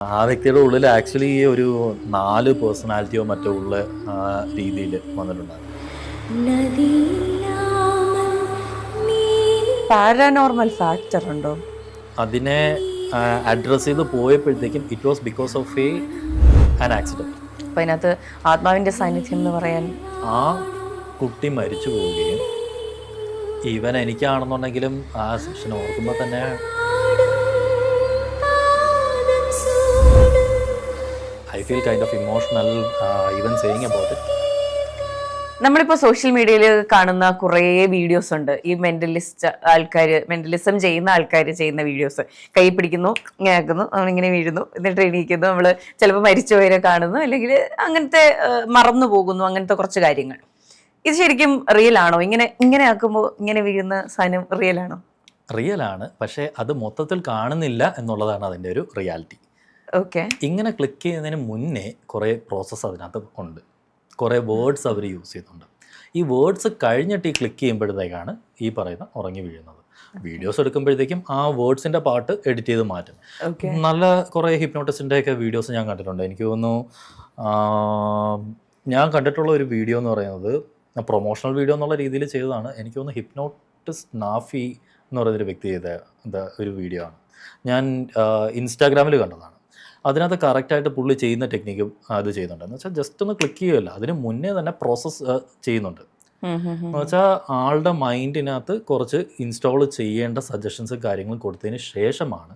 ആ വ്യക്തിയുടെ ഉള്ളിൽ ആക്ച്വലി ഒരു 4 പേഴ്സണാലിറ്റിയോ മറ്റോ ഉള്ള രീതിയിൽ വന്നിട്ടുണ്ടായിരുന്നു. പാരാനോർമൽ ഫാക്ടർ ഉണ്ടോ? അതിനെ അഡ്രസ്സ് ചെയ്ത് പോയപ്പോഴത്തേക്കും it was because of an accident. അപ്പം അതിനകത്ത് ആത്മാവിൻ്റെ സാന്നിധ്യം എന്ന് പറയാൻ ആ കുട്ടി മരിച്ചു പോവുകയും ഈവൻ എനിക്കാണെന്നുണ്ടെങ്കിലും ആ സെഷൻ ഓർക്കുമ്പോൾ തന്നെ I feel kind of emotional even saying about it. നമ്മളിപ്പോൾ സോഷ്യൽ മീഡിയയിൽ കാണുന്ന കുറേ വീഡിയോസ് ഉണ്ട്. ഈ മെന്റലിസം ചെയ്യുന്ന ആൾക്കാർ ചെയ്യുന്ന വീഡിയോസ്. കൈ പിടിക്കുന്നു, ഇങ്ങനെ ആക്കുന്നു, നമ്മളിങ്ങനെ വീഴുന്നു, എന്നിട്ട് എണീക്കുന്നു, നമ്മൾ ചിലപ്പോൾ മരിച്ചുപോയവരെ കാണുന്നു, അല്ലെങ്കിൽ അങ്ങനത്തെ മറന്നു പോകുന്നു, അങ്ങനത്തെ കുറച്ച് കാര്യങ്ങൾ. ഇത് ശരിക്കും റിയൽ ആണോ? ഇങ്ങനെ ആക്കുമ്പോൾ ഇങ്ങനെ വീഴുന്ന സാധനം റിയൽ ആണോ? റിയൽ ആണ്, പക്ഷേ അത് മൊത്തത്തിൽ കാണുന്നില്ല എന്നുള്ളതാണ് അതിൻ്റെ ഒരു റിയാലിറ്റി. ഓക്കെ. ഇങ്ങനെ ക്ലിക്ക് ചെയ്യുന്നതിന് മുന്നേ കുറേ പ്രോസസ്സ് അതിനകത്ത് ഉണ്ട്. കുറേ വേർഡ്സ് അവർ യൂസ് ചെയ്യുന്നുണ്ട്. ഈ വേർഡ്സ് കഴിഞ്ഞിട്ട് ഈ ക്ലിക്ക് ചെയ്യുമ്പോഴത്തേക്കാണ് ഈ പറയുന്ന ഉറങ്ങി വീഴുന്നത്. വീഡിയോസ് എടുക്കുമ്പോഴത്തേക്കും ആ വേർഡ്സിൻ്റെ പാട്ട് എഡിറ്റ് ചെയ്ത് മാറ്റും. നല്ല കുറേ ഹിപ്നോട്ടിസ്റ്റിൻ്റെ ഒക്കെ വീഡിയോസ് ഞാൻ കണ്ടിട്ടുണ്ട്. എനിക്ക് തോന്നുന്നു ഞാൻ കണ്ടിട്ടുള്ള ഒരു വീഡിയോ എന്ന് പറയുന്നത് പ്രൊമോഷണൽ വീഡിയോ എന്നുള്ള രീതിയിൽ ചെയ്തതാണ്. എനിക്ക് തോന്നുന്നു ഹിപ്നോട്ടിസ്റ്റ് നാഫി എന്ന് പറയുന്നൊരു വ്യക്തി ചെയ്ത ഒരു വീഡിയോ ആണ്. ഞാൻ ഇൻസ്റ്റാഗ്രാമിൽ കണ്ടതാണ്. അതിനകത്ത് കറക്റ്റായിട്ട് പുള്ളി ചെയ്യുന്ന ടെക്നിക്കും അത് ചെയ്യുന്നുണ്ട്. എന്ന് വെച്ചാൽ ജസ്റ്റ് ഒന്ന് ക്ലിക്ക് ചെയ്യുകയല്ല, അതിന് മുന്നേ തന്നെ പ്രോസസ്സ് ചെയ്യുന്നുണ്ട്. എന്ന് വെച്ചാൽ ആളുടെ മൈൻഡിനകത്ത് കുറച്ച് ഇൻസ്റ്റാൾ ചെയ്യേണ്ട സജഷൻസും കാര്യങ്ങളും കൊടുത്തതിന് ശേഷമാണ്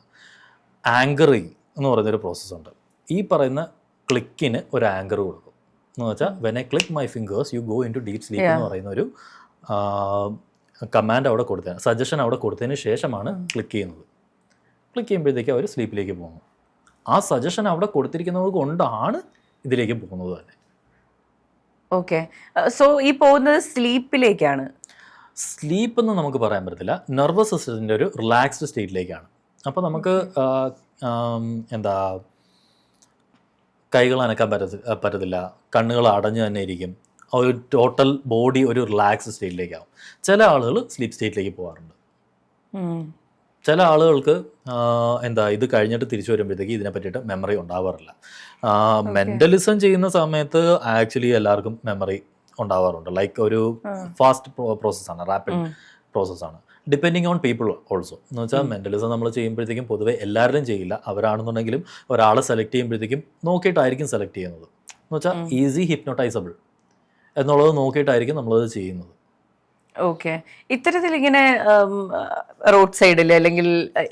ആങ്കറിങ് എന്ന് പറയുന്നൊരു പ്രോസസ്സുണ്ട്. ഈ പറയുന്ന ക്ലിക്കിന് ഒരു ആങ്കർ കൊടുക്കും. എന്ന് വെച്ചാൽ when I click my fingers you go into deep sleep എന്ന് പറയുന്ന ഒരു കമാൻഡ് അവിടെ കൊടുത്തതിന് സജഷൻ അവിടെ കൊടുത്തതിന് ശേഷമാണ് ക്ലിക്ക് ചെയ്യുന്നത്. ക്ലിക്ക് ചെയ്യുമ്പോഴത്തേക്ക് അവർ സ്ലീപ്പിലേക്ക് പോകുന്നു. ആ സജഷൻ അവിടെ കൊടുത്തിരിക്കുന്നത് കൊണ്ടാണ് ഇതിലേക്ക് പോകുന്നത് തന്നെ. ഓക്കെ. സോ ഈ പോകുന്നത് സ്ലീപ്പിലേക്കാണ്? സ്ലീപ്പ് എന്ന് നമുക്ക് പറയാൻ പറ്റത്തില്ല. നെർവസ് സിസ്റ്റത്തിൻ്റെ ഒരു റിലാക്സ്ഡ് സ്റ്റേറ്റിലേക്കാണ്. അപ്പോൾ നമുക്ക് കൈകൾ അനക്കാൻ പറ്റത്തില്ല, കണ്ണുകൾ അടഞ്ഞു തന്നെ ഇരിക്കും. ഒരു ടോട്ടൽ ബോഡി ഒരു റിലാക്സ്ഡ് സ്റ്റേറ്റിലേക്കാവും. ചില ആളുകൾ സ്ലീപ്പ് സ്റ്റേറ്റിലേക്ക് പോകാറുണ്ട്. ചില ആളുകൾക്ക് ഇത് കഴിഞ്ഞിട്ട് തിരിച്ചു വരുമ്പോഴത്തേക്ക് ഇതിനെ പറ്റിയിട്ട് മെമ്മറി ഉണ്ടാവാറില്ല. മെൻ്റലിസം ചെയ്യുന്ന സമയത്ത് ആക്ച്വലി എല്ലാവർക്കും മെമ്മറി ഉണ്ടാവാറുണ്ട്. ലൈക്ക് ഒരു ഫാസ്റ്റ് പ്രോസസ്സാണ്, റാപ്പിഡ് പ്രോസസ്സാണ്. Depending on people also. എന്ന് വെച്ചാൽ മെൻ്റലിസം നമ്മൾ ചെയ്യുമ്പോഴത്തേക്കും പൊതുവെ എല്ലാവരും ചെയ്യില്ല. അവരാണെന്നുണ്ടെങ്കിലും ഒരാളെ സെലക്ട് ചെയ്യുമ്പോഴത്തേക്കും നോക്കിയിട്ടായിരിക്കും സെലക്ട് ചെയ്യുന്നത്. എന്ന് വെച്ചാൽ ഈസി ഹിപ്നോട്ടൈസബിൾ എന്നുള്ളത് നോക്കിയിട്ടായിരിക്കും നമ്മളത് ചെയ്യുന്നത്. ഓക്കെ. ഇത്തരത്തിൽ ഇങ്ങനെ റോഡ് സൈഡിൽ അല്ലെങ്കിൽ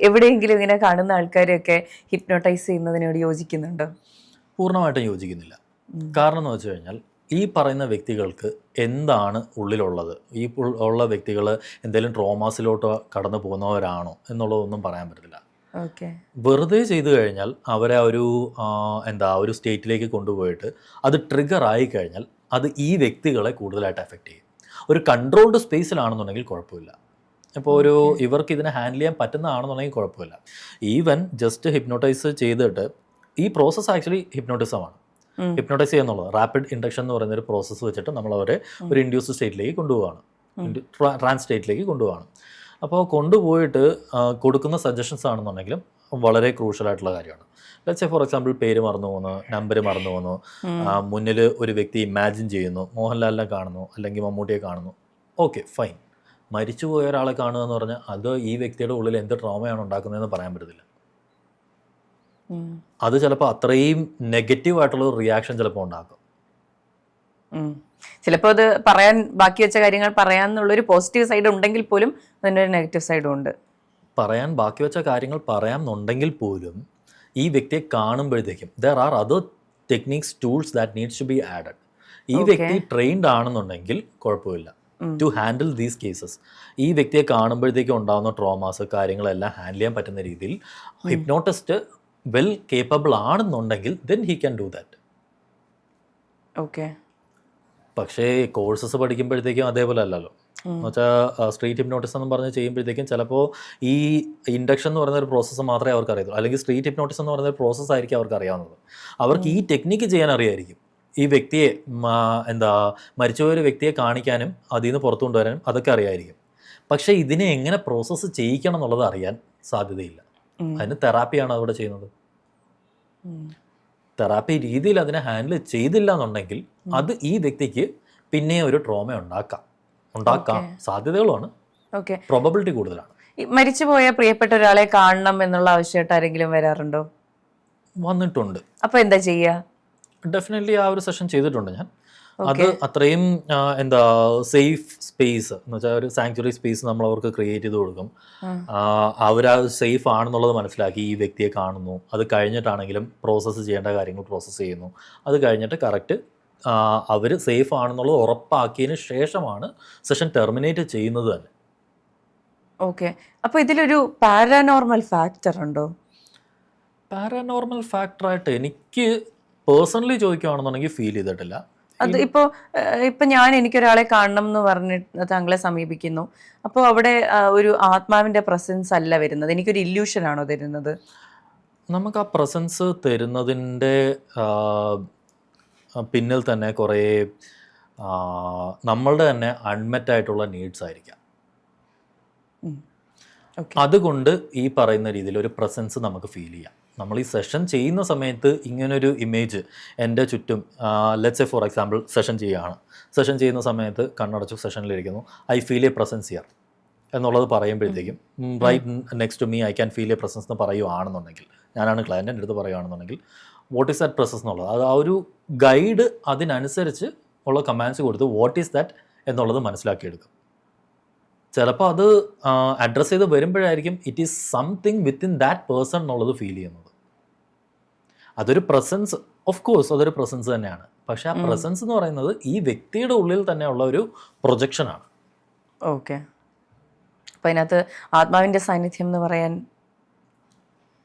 എവിടെയെങ്കിലും ഇങ്ങനെ കാണുന്ന ആൾക്കാരെയൊക്കെ ഹിപ്നോട്ടൈസ് ചെയ്യുന്നതിനോട് യോജിക്കുന്നുണ്ടോ? പൂർണ്ണമായിട്ടും യോജിക്കുന്നില്ല. കാരണം എന്ന് വെച്ച് കഴിഞ്ഞാൽ ഈ പറയുന്ന വ്യക്തികൾക്ക് എന്താണ് ഉള്ളിലുള്ളത്, ഈ ഉള്ള വ്യക്തികൾ എന്തെങ്കിലും ട്രോമാസിലോട്ട് കടന്നു പോകുന്നവരാണോ എന്നുള്ളതൊന്നും പറയാൻ പറ്റത്തില്ല. ഓക്കെ. വെറുതെ ചെയ്തു കഴിഞ്ഞാൽ അവരെ ഒരു സ്റ്റേറ്റിലേക്ക് കൊണ്ടുപോയിട്ട് അത് ട്രിഗർ ആയി കഴിഞ്ഞാൽ അത് ഈ വ്യക്തികളെ കൂടുതലായിട്ട് എഫക്റ്റ് ചെയ്യും. ഒരു കൺട്രോൾഡ് സ്പേസിലാണെന്നുണ്ടെങ്കിൽ കുഴപ്പമില്ല. ഇപ്പോൾ ഇവർക്ക് ഇതിനെ ഹാൻഡിൽ ചെയ്യാൻ പറ്റുന്നതാണെന്നുണ്ടെങ്കിൽ കുഴപ്പമില്ല. ഈവൻ ജസ്റ്റ് ഹിപ്നോട്ടൈസ് ചെയ്തിട്ട് ഈ പ്രോസസ്സ് ആക്ച്വലി ഹിപ്നോട്ടിസമാണ്. ഹിപ്നോട്ടൈസ് ചെയ്യുന്നുള്ളത് റാപ്പിഡ് ഇൻഡക്ഷൻ എന്ന് പറയുന്ന ഒരു പ്രോസസ്സ് വെച്ചിട്ട് നമ്മളവരെ ഒരു ഇൻഡ്യൂസ്ഡ് സ്റ്റേറ്റിലേക്ക് കൊണ്ടുപോവാണ്, ട്രാൻസ് സ്റ്റേറ്റിലേക്ക് കൊണ്ടുപോവാണ്. അപ്പോൾ കൊണ്ടുപോയിട്ട് കൊടുക്കുന്ന സജഷൻസ് ആണെന്നുണ്ടെങ്കിലും വളരെ ക്രൂഷ്യലായിട്ടുള്ള കാര്യമാണ്. ലെറ്റ്സ് സേ ഫോർ എക്സാമ്പിൾ പേര് മറന്നു പോകുന്നു, നമ്പർ മറന്നു പോകുന്നു, മുന്നിൽ ഒരു വ്യക്തി ഇമാജിൻ ചെയ്യുന്നു, മോഹൻലാലിനെ കാണുന്നു അല്ലെങ്കിൽ മമ്മൂട്ടിയെ കാണുന്നു. Okay fine. മരിച്ചുപോയ ഒരാളെ കാണുക എന്ന് പറഞ്ഞാൽ അത് ഈ വ്യക്തിയുടെ ഉള്ളിൽ എന്ത് ട്രോമയാണ് ഉണ്ടാക്കുന്നതെന്ന് പറയാൻ പറ്റത്തില്ല. അത് ചിലപ്പോൾ അത്രയും നെഗറ്റീവായിട്ടുള്ള ഒരു റിയാക്ഷൻ ചിലപ്പോൾ ഉണ്ടാക്കും. ചിലപ്പോൾ അത് പറയാൻ ബാക്കി വെച്ച കാര്യങ്ങൾ പറയാന്നുള്ളൊരു പോസിറ്റീവ് സൈഡ് ഉണ്ടെങ്കിൽ പോലും അതിൻ്റെ ഒരു നെഗറ്റീവ് സൈഡും ഉണ്ട്. പറയാൻ ബാക്കി വെച്ച കാര്യങ്ങൾ പറയാമെന്നുണ്ടെങ്കിൽ പോലും ഈ വ്യക്തിയെ കാണുമ്പോഴത്തേക്കും there are other techniques, tools that needs to be added. ഈ വ്യക്തി ട്രെയിൻഡ് ആണെന്നുണ്ടെങ്കിൽ കുഴപ്പമില്ല ടു ഹാൻഡിൽ ദീസ് കേസസ്. ഈ വ്യക്തിയെ കാണുമ്പോഴത്തേക്കും ഉണ്ടാകുന്ന ട്രോമാസ് കാര്യങ്ങളെല്ലാം ഹാൻഡിൽ ചെയ്യാൻ പറ്റുന്ന രീതിയിൽ ഹിപ്നോട്ടിസ്റ്റ് വെൽ കേപ്പബിൾ ആണെന്നുണ്ടെങ്കിൽ then he can do that. Okay. പക്ഷേ കോഴ്സസ് പഠിക്കുമ്പോഴത്തേക്കും അതേപോലെ അല്ലല്ലോ. എന്ന് വെച്ചാൽ സ്ട്രീറ്റ് ഹിപ്നോട്ടിസം എന്ന് പറഞ്ഞ് ചെയ്യുമ്പോഴത്തേക്കും ചിലപ്പോൾ ഈ ഇൻഡക്ഷൻ എന്ന് പറയുന്ന ഒരു പ്രോസസ്സ് മാത്രമേ അവർക്ക് അറിയത്തുള്ളൂ, അല്ലെങ്കിൽ സ്ട്രീറ്റ് ഹിപ്നോട്ടിസം എന്ന് പറയുന്ന ഒരു പ്രോസസ്സ് ആയിരിക്കും അവർക്ക് അറിയാവുന്നത്. അവർക്ക് ഈ ടെക്നിക്ക് ചെയ്യാൻ അറിയായിരിക്കും. ഈ വ്യക്തിയെ മരിച്ചുപോയൊരു വ്യക്തിയെ കാണിക്കാനും അതിൽ നിന്ന് പുറത്തു കൊണ്ടുവരാനും അതൊക്കെ അറിയായിരിക്കും. പക്ഷേ ഇതിനെ എങ്ങനെ പ്രോസസ്സ് ചെയ്യിക്കണം എന്നുള്ളത് അറിയാൻ സാധ്യതയില്ല. അതിന് തെറാപ്പിയാണ് അവിടെ ചെയ്യുന്നത്. തെറാപ്പി രീതിയിൽ അതിനെ ഹാൻഡിൽ ചെയ്തില്ല എന്നുണ്ടെങ്കിൽ അത് ഈ വ്യക്തിക്ക് പിന്നെ ഒരു ട്രോമ ഉണ്ടാക്കാം സാധ്യതകളുമാണ്, ഓക്കെ. പ്രോബബിലിറ്റി കൂടുതലാണ്. മരിച്ചുപോയ പ്രിയപ്പെട്ട ഒരാളെ കാണണം എന്നുള്ള ആവശ്യമായിട്ട് ആരെങ്കിലും വരാറുണ്ടോ? വന്നിട്ടുണ്ട്. അപ്പൊ എന്താ ചെയ്യാ? ഡെഫിനറ്റ്ലി ആ ഒരു സെഷൻ ചെയ്തിട്ടുണ്ട് ഞാൻ. അത് അത്രയും സേഫ് സ്പേസ് എന്ന് വെച്ചാൽ ഒരു സാങ്ച്വറി സ്പേസ് നമ്മൾ അവർക്ക് ക്രിയേറ്റ് ചെയ്ത് കൊടുക്കും. അവർ സേഫ് ആണെന്നുള്ളത് മനസ്സിലാക്കി ഈ വ്യക്തിയെ കാണുന്നു. അത് കഴിഞ്ഞിട്ടാണെങ്കിലും പ്രോസസ്സ് ചെയ്യേണ്ട കാര്യങ്ങൾ പ്രോസസ്സ് ചെയ്യുന്നു. അത് കഴിഞ്ഞിട്ട് കറക്റ്റ് അവർ സേഫ് ആണെന്നുള്ളത് ഉറപ്പാക്കിയതിന് ശേഷമാണ് സെഷൻ ടെർമിനേറ്റ് ചെയ്യുന്നത് തന്നെ. ഓക്കെ. അപ്പോൾ ഇതിലൊരു പാരാനോർമൽ ഫാക്ടർ ഉണ്ടോ? പാരാനോർമൽ ഫാക്ടറായിട്ട് എനിക്ക് പേഴ്സണലി ചോദിക്കുകയാണെന്നുണ്ടെങ്കിൽ ഫീൽ ചെയ്തിട്ടില്ല. അത് ഇപ്പൊ എനിക്കൊരാളെ കാണണം എന്ന് പറഞ്ഞിട്ട് താങ്കളെ സമീപിക്കുന്നു. അപ്പോൾ അവിടെ ഒരു ആത്മാവിന്റെ പ്രസൻസ് അല്ല വരുന്നത്, എനിക്കൊരു ഇല്യൂഷൻ ആണോ തരുന്നത്? നമുക്ക് ആ പ്രസൻസ് തരുന്നതിൻ്റെ പിന്നിൽ തന്നെ കുറേ നമ്മളുടെ തന്നെ അൺമെറ്റ് ആയിട്ടുള്ള നീഡ്സ് ആയിരിക്കാം. അതുകൊണ്ട് ഈ പറയുന്ന രീതിയിൽ ഒരു പ്രസൻസ് നമുക്ക് ഫീൽ ചെയ്യാം. നമ്മൾ ഈ സെഷൻ ചെയ്യുന്ന സമയത്ത് ഇങ്ങനൊരു ഇമേജ് എൻ്റെ ചുറ്റും, let's say for example session ചെയ്യുകയാണ്. സെഷൻ ചെയ്യുന്ന സമയത്ത് കണ്ണടച്ചു സെഷനിലിരിക്കുന്നു, I feel a presence here എന്നുള്ളത് പറയുമ്പോഴത്തേക്കും right next to me I can feel a presence എന്ന് പറയുകയാണെന്നുണ്ടെങ്കിൽ, ഞാനാണ് ക്ലയൻറ്റിൻ്റെ അടുത്ത് പറയുകയാണെന്നുണ്ടെങ്കിൽ വാട്ട് ഈസ് ദാറ്റ് പ്രസൻസ് എന്നുള്ളത്, അത് ആ ഒരു ഗൈഡ് അതിനനുസരിച്ച് ഉള്ള കമാൻഡ്സ് കൊടുത്ത് വാട്ട് ഈസ് ദാറ്റ് എന്നുള്ളത് മനസ്സിലാക്കിയെടുക്കും. ചിലപ്പോൾ അത് അഡ്രസ്സ് ചെയ്ത് വരുമ്പോഴായിരിക്കും it is something within that person എന്നുള്ളത് ഫീൽ ചെയ്യുന്നത്. അതൊരു പ്രസൻസ്, ഓഫ് കോഴ്സ് അതൊരു പ്രസൻസ് തന്നെയാണ്. പക്ഷെ ആ പ്രസൻസ് എന്ന് പറയുന്നത് ഈ വ്യക്തിയുടെ ഉള്ളിൽ തന്നെയുള്ള ഒരു പ്രൊജക്ഷനാണ്. ഓക്കെ. അപ്പം അതിനകത്ത് ആത്മാവിൻ്റെ സാന്നിധ്യം എന്ന് പറയാൻ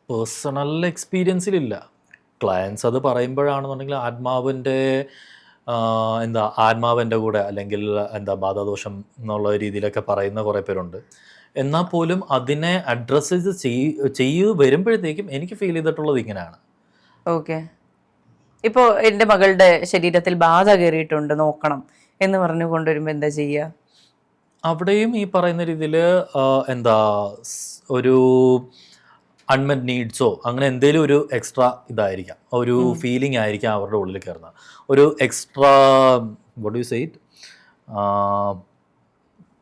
പേഴ്സണൽ എക്സ്പീരിയൻസിലില്ല. ക്ലയൻസ് അത് പറയുമ്പോഴാണെന്നുണ്ടെങ്കിൽ ആത്മാവിൻ്റെ കൂടെ അല്ലെങ്കിൽ ബാധാദോഷം എന്നുള്ള രീതിയിലൊക്കെ പറയുന്ന കുറേ പേരുണ്ട്. എന്നാൽ പോലും അതിനെ അഡ്രസ്സ് ചെയ്ത് വരുമ്പോഴത്തേക്കും എനിക്ക് ഫീൽ ചെയ്തിട്ടുള്ളത് ഇങ്ങനെയാണ്. ഓക്കെ. ഇപ്പോൾ എൻ്റെ മകളുടെ ശരീരത്തിൽ ബാധ കയറിയിട്ടുണ്ട്, നോക്കണം എന്ന് പറഞ്ഞു കൊണ്ടുവരുമ്പോൾ എന്താ ചെയ്യുക? അവിടെയും ഈ പറയുന്ന രീതിയിൽ ഒരു അൺമെറ്റ് നീഡ്സോ അങ്ങനെ എന്തെങ്കിലും ഒരു എക്സ്ട്രാ ഇതായിരിക്കാം, ഒരു ഫീലിംഗ് ആയിരിക്കാം അവരുടെ ഉള്ളിൽ കയറുന്നത്. ഒരു extra what do you say it,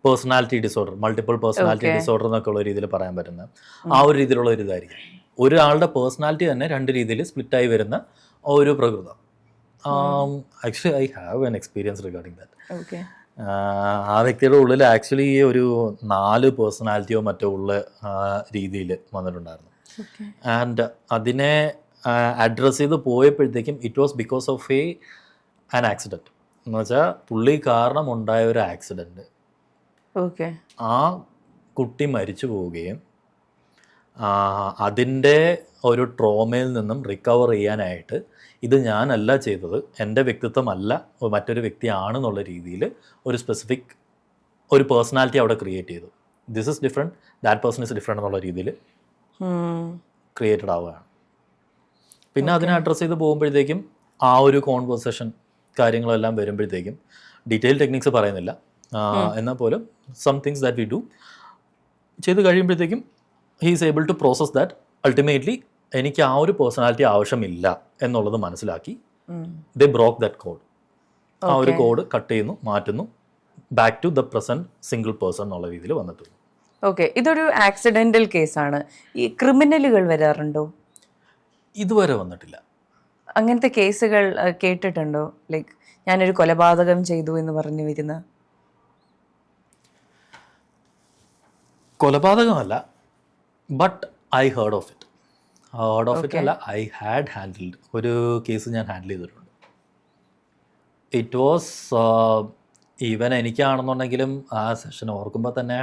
personality disorder, multiple personality disorder എന്നൊക്കെ ഉള്ള രീതിയിൽ പറയാൻ പറ്റുന്ന ആ ഒരു രീതിയിലുള്ള ഒരു ഇതായിരിക്കും. ഒരാളുടെ പേഴ്സണാലിറ്റി തന്നെ രണ്ട് രീതിയിൽ സ്പ്ലിറ്റായി വരുന്ന ഒരു പ്രകൃതം. Actually I have an experience regarding that. ആ വ്യക്തിയുടെ ഉള്ളിൽ ആക്ച്വലി ഒരു 4 പേഴ്സണാലിറ്റിയോ മറ്റോ ഉള്ള രീതിയിൽ വന്നിട്ടുണ്ടായിരുന്നു. ആൻഡ് അതിനെ അഡ്രസ്സ് ചെയ്ത് പോയപ്പോഴത്തേക്കും it was because of an accident. എന്ന് വെച്ചാൽ പുള്ളി കാരണം ഉണ്ടായ ഒരു ആക്സിഡൻറ്റ്, ആ കുട്ടി മരിച്ചു പോവുകയും അതിൻ്റെ ഒരു ട്രോമയിൽ നിന്നും റിക്കവർ ചെയ്യാനായിട്ട് ഇത് ഞാനല്ല ചെയ്തത്, എൻ്റെ വ്യക്തിത്വമല്ല മറ്റൊരു വ്യക്തിയാണെന്നുള്ള രീതിയിൽ ഒരു സ്പെസിഫിക് ഒരു പേഴ്സണാലിറ്റി അവിടെ ക്രിയേറ്റ് ചെയ്തു. This is different, that person is different എന്നുള്ള രീതിയിൽ ക്രിയേറ്റഡ് ആവുകയാണ്. പിന്നെ അതിനെ അഡ്രസ്സ് ചെയ്ത് പോകുമ്പോഴത്തേക്കും ആ ഒരു കോൺവെർസേഷൻ കാര്യങ്ങളെല്ലാം വരുമ്പോഴത്തേക്കും ഡീറ്റെയിൽ ടെക്നിക്സ് പറയുന്നില്ല, എന്നാൽ പോലും some things that we do ചെയ്ത് കഴിയുമ്പോഴത്തേക്കും he is able to process that. Ultimately എനിക്ക് ആ ഒരു പേഴ്സണാലിറ്റി ആവശ്യമില്ല എന്നുള്ളത് മനസ്സിലാക്കി ദേ ബ്രോക്ക് ദാറ്റ് കോഡ്. ആ ഒരു കോഡ് കട്ട് ചെയ്യുന്നു, മാറ്റുന്നു, back to the present single person എന്നുള്ള രീതിയിൽ വന്നിട്ടുണ്ട്. ഓക്കെ. ഇതൊരു ആക്സിഡന്റൽ കേസാണ്. ഈ ക്രിമിനലുകൾ വരാറുണ്ടോ? ഇതുവരെ വന്നിട്ടില്ല. അങ്ങനത്തെ കേസുകൾ കേട്ടിട്ടുണ്ടോ? ലൈക്ക് ഞാനൊരു കൊലപാതകം ചെയ്തു എന്ന് പറഞ്ഞു വരുന്ന? കൊലപാതകമല്ല, but I heard of it. അല്ല, ഐ ഹാഡ് ഹാൻഡിൽഡ് ഒരു കേസ് ഞാൻ ഹാൻഡിൽ ചെയ്തിട്ടുണ്ട്. ഇറ്റ് വാസ് ഈവൻ എനിക്കാണെന്നുണ്ടെങ്കിലും ആ സെഷൻ ഓർക്കുമ്പോൾ തന്നെ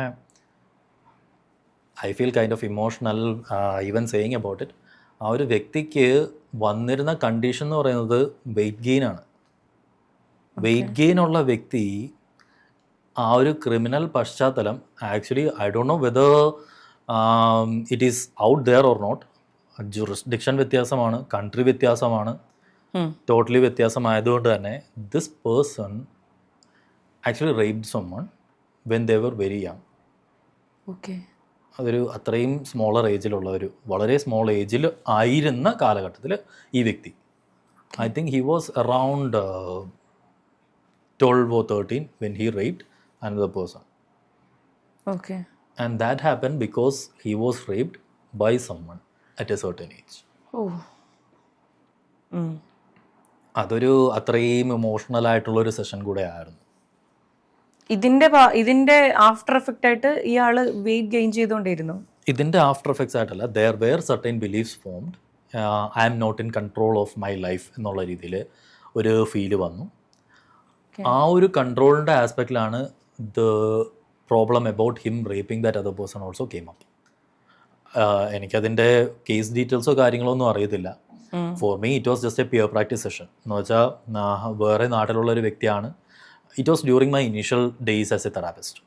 I feel kind of emotional even saying about it. ആ ഒരു വ്യക്തിക്ക് വന്നിരുന്ന കണ്ടീഷൻ എന്ന് പറയുന്നത് വെയിറ്റ് ഗെയിൻ ആണ്. വെയിറ്റ് ഗെയിൻ ഉള്ള വ്യക്തി ആ ഒരു ക്രിമിനൽ പശ്ചാത്തലം actually I don't know whether it is out there or not. Jurisdiction വ്യത്യാസമാണ്, കൺട്രി വ്യത്യാസമാണ്, ടോട്ടലി വ്യത്യാസമായതുകൊണ്ട് തന്നെ this person actually raped someone when they were very young. Okay. അതൊരു അത്രയും സ്മോളർ ഏജിലുള്ള ഒരു വളരെ സ്മോൾ ഏജിൽ ആയിരുന്ന കാലഘട്ടത്തിൽ ഈ വ്യക്തി I think he was around 12 or 13 when he raped another person. Okay. And that happened because he was raped by someone at a certain age. ഓ. അതൊരു അത്രയും ഇമോഷണൽ ആയിട്ടുള്ളൊരു സെഷൻ കൂടെ ആയിരുന്നു. ഇതിന്റെ ആഫ്റ്റർ എഫക്റ്റ് ആയിട്ട് ഇയാള് വെയിറ്റ് ഗെയിൻ ചെയ്തുകൊണ്ടിരുന്നു. ഇതിൻ്റെ ആഫ്റ്റർ എഫക്ട്സ് ആയിട്ടല്ല, there were certain beliefs formed. I am not in control of my life എന്നുള്ള രീതിയിൽ ഒരു ഫീല് വന്നു. ആ ഒരു കൺട്രോളിൻ്റെ ആസ്പെക്റ്റിലാണ് the problem about him raping that other person also came up. എനിക്കതിൻ്റെ കേസ് ഡീറ്റെയിൽസോ കാര്യങ്ങളോ ഒന്നും അറിയത്തില്ല. For me it was just a peer practice session എന്ന് വെച്ചാൽ വേറെ നാട്ടിലുള്ള ഒരു വ്യക്തിയാണ്. It was during my initial days as a therapist.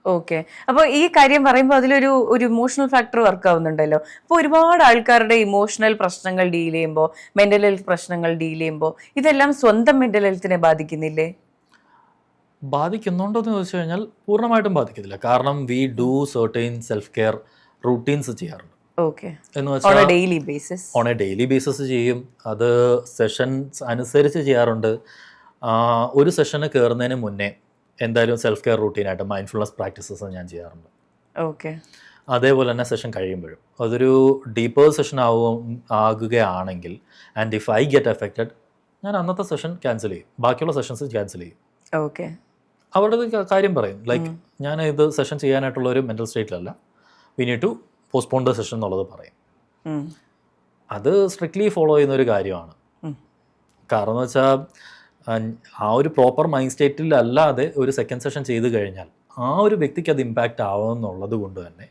Okay. അപ്പോൾ ഈ കാര്യം പറയുമ്പോൾ അതിലൊരു ഇമോഷണൽ ഫാക്ടർ വർക്ക് ആവുന്നുണ്ടല്ലോ. അപ്പോൾ ഒരുപാട് ആൾക്കാരുടെ ഇമോഷണൽ പ്രശ്നങ്ങൾ ഡീൽ ചെയ്യുമ്പോൾ, മെന്റൽ ഹെൽത്ത് പ്രശ്നങ്ങൾ ഡീൽ ചെയ്യുമ്പോൾ ഇതെല്ലാം സ്വന്തം മെന്റൽ ഹെൽത്തിനെ ബാധിക്കുന്നില്ലേ? ബാധിക്കുന്നുണ്ടോ എന്ന് ചോദിച്ചു കഴിഞ്ഞാൽ പൂർണ്ണമായിട്ടും ബാധിക്കത്തില്ല. കാരണം we do certain self care routines ചെയ്യാറുണ്ട്. ഓക്കെ. എന്ന് വെച്ചാൽ daily basis on A daily basis ചെയ്യും. അത് സെഷൻസ് അനുസരിച്ച് ചെയ്യാറുണ്ട്. ഒരു സെഷന് കയറുന്നതിന് മുന്നേ എന്തായാലും സെൽഫ് കെയർ റൂട്ടീനായിട്ട് മൈൻഡ്ഫുൾനെസ് പ്രാക്ടീസസ് ഞാൻ ചെയ്യാറുണ്ട്. ഓക്കെ. അതേപോലെ തന്നെ സെഷൻ കഴിയുമ്പോഴും അതൊരു ഡീപ്പർ സെഷൻ ആകുകയാണെങ്കിൽ and if I get affected ഞാൻ അന്നത്തെ സെഷൻ ക്യാൻസൽ ചെയ്യും, ബാക്കിയുള്ള സെഷൻസ് ക്യാൻസൽ ചെയ്യും. ഓക്കെ. അവരുടെ കാര്യം പറയും, ലൈക്ക് ഞാൻ ഇത് സെഷൻ ചെയ്യാനായിട്ടുള്ള ഒരു മെൻ്റൽ സ്റ്റേറ്റിലല്ല, we need to postpone the session എന്നുള്ളത് പറയും. അത് സ്ട്രിക്ട്ലി ഫോളോ ചെയ്യുന്ന ഒരു കാര്യമാണ്. കാരണം എന്ന് വെച്ചാൽ ആ ഒരു പ്രോപ്പർ മൈൻഡ് സ്റ്റേറ്റിൽ അല്ലാതെ ഒരു സെക്കൻഡ് സെഷൻ ചെയ്ത് കഴിഞ്ഞാൽ ആ ഒരു വ്യക്തിക്ക് അത് ഇമ്പാക്റ്റ് ആവുമെന്നുള്ളത് കൊണ്ട് തന്നെ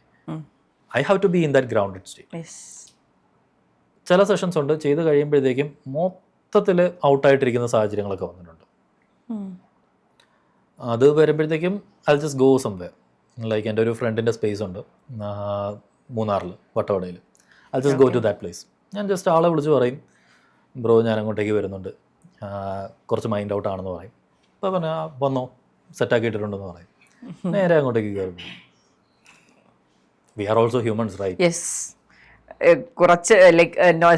I have to be in that grounded state. ചില സെഷൻസ് ഉണ്ട് ചെയ്ത് കഴിയുമ്പോഴത്തേക്കും മൊത്തത്തിൽ ഔട്ടായിട്ടിരിക്കുന്ന സാഹചര്യങ്ങളൊക്കെ വന്നിട്ടുണ്ട്. അത് വരുമ്പോഴത്തേക്കും I just go somewhere. Like എൻ്റെ ഒരു ഫ്രണ്ടിൻ്റെ സ്പേസ് ഉണ്ട് മൂന്നാറിൽ വട്ടവടയിൽ. I just go to that place. ഞാൻ ജസ്റ്റ് ആളെ വിളിച്ച് പറയും, ബ്രോ ഞാൻ അങ്ങോട്ടേക്ക് വരുന്നുണ്ട്, കുറച്ച് മൈൻഡ് ഔട്ട് ആണെന്ന് പറയും. അപ്പോൾ പറഞ്ഞാൽ വന്നോ, സെറ്റാക്കി ഇട്ടിട്ടുണ്ടെന്ന് പറയും. നേരെ അങ്ങോട്ടേക്ക് കയറി. We are also humans, right? Yes. കുറച്ച് ലൈക്ക്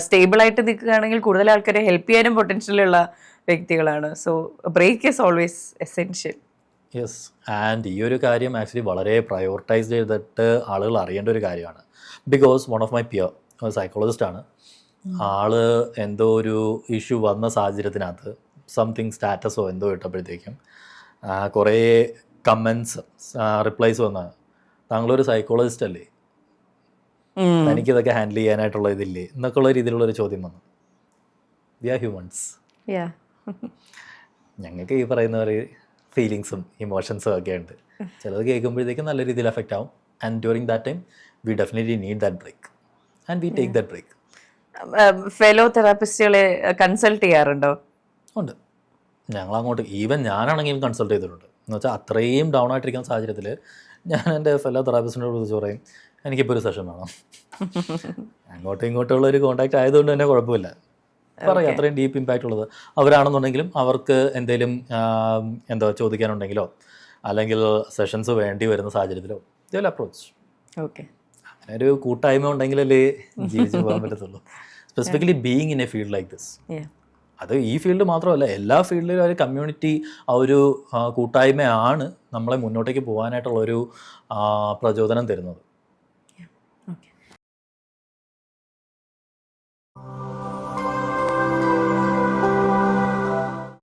സ്റ്റേബിൾ ആയിട്ട് നിൽക്കുകയാണെങ്കിൽ കൂടുതൽ ആൾക്കാരെ ഹെൽപ്പ് ചെയ്യാനും പൊട്ടൻഷ്യൽ ഉള്ള വ്യക്തികളാണ്. So break is always essential. Yes. And ഈ ഒരു കാര്യം ആക്ച്വലി വളരെ പ്രയോറിറ്റൈസ് ചെയ്തിട്ട് ആളുകൾ അറിയേണ്ട ഒരു കാര്യമാണ്. Because one of my peer സൈക്കോളജിസ്റ്റാണ്. ആള് എന്തോ ഒരു ഇഷ്യൂ വന്ന സാഹചര്യത്തിനകത്ത് സംതിങ് സ്റ്റാറ്റസോ എന്തോ ഇട്ടപ്പോഴത്തേക്കും കുറേ കമൻസ് റിപ്ലൈസ് വന്ന, താങ്കളൊരു സൈക്കോളജിസ്റ്റ് അല്ലേ, എനിക്കിതൊക്കെ ഹാൻഡിൽ ചെയ്യാനായിട്ടുള്ള ഇതില്ലേ എന്നൊക്കെയുള്ള രീതിയിലുള്ളൊരു ചോദ്യം വന്നു. We are humans. ഞങ്ങൾക്ക് ഈ പറയുന്ന പോലെ ഫീലിങ്സും ഇമോഷൻസും ഒക്കെ ഉണ്ട്. ചിലത് കേൾക്കുമ്പോഴത്തേക്കും നല്ല രീതിയിൽ എഫക്റ്റ് ആവും. And during that time we definitely need that break and we take that break. Fellow തെറാപ്പിസ്റ്റുകളെ കൺസൾട്ട് ചെയ്യാറുണ്ടോ? ഉണ്ട്. ഞങ്ങൾ അങ്ങോട്ട് ഈവൻ ഞാനാണെങ്കിലും കൺസൾട്ട് ചെയ്തിട്ടുണ്ട്. എന്ന് വെച്ചാൽ അത്രയും ഡൗൺ ആയിട്ടിരിക്കുന്ന സാഹചര്യത്തിൽ ഞാൻ എൻ്റെ ഫെലോ തെറാപ്പിസ്റ്റിനോട് വിളിച്ച് പറയും, എനിക്കിപ്പോൾ ഒരു സെഷൻ വേണം. അങ്ങോട്ടും ഇങ്ങോട്ടുള്ള ഒരു കോൺടാക്റ്റ് ആയതുകൊണ്ട് തന്നെ കുഴപ്പമില്ല. പറയാം, അത്രയും ഡീപ്പ് ഇമ്പാക്റ്റ് ഉള്ളത് അവരാണെന്നുണ്ടെങ്കിലും അവർക്ക് എന്തെങ്കിലും എന്താ ചോദിക്കാനുണ്ടെങ്കിലോ അല്ലെങ്കിൽ സെഷൻസ് വേണ്ടി വരുന്ന സാഹചര്യത്തിലോ ഇതേപോലെ അപ്രോച്ച്. ഓക്കെ. അങ്ങനെ ഒരു കൂട്ടായ്മ ഉണ്ടെങ്കിലല്ലേ ജീവിച്ച് പോകാൻ പറ്റത്തുള്ളൂ. Specifically being in A field like this. അത് ഈ ഫീൽഡ് മാത്രമല്ല, എല്ലാ ഫീൽഡിലും ഒരു കമ്മ്യൂണിറ്റി, ആ ഒരു കൂട്ടായ്മയാണ് നമ്മളെ മുന്നോട്ടേക്ക് പോകാനായിട്ടുള്ളൊരു പ്രചോദനം തരുന്നത്.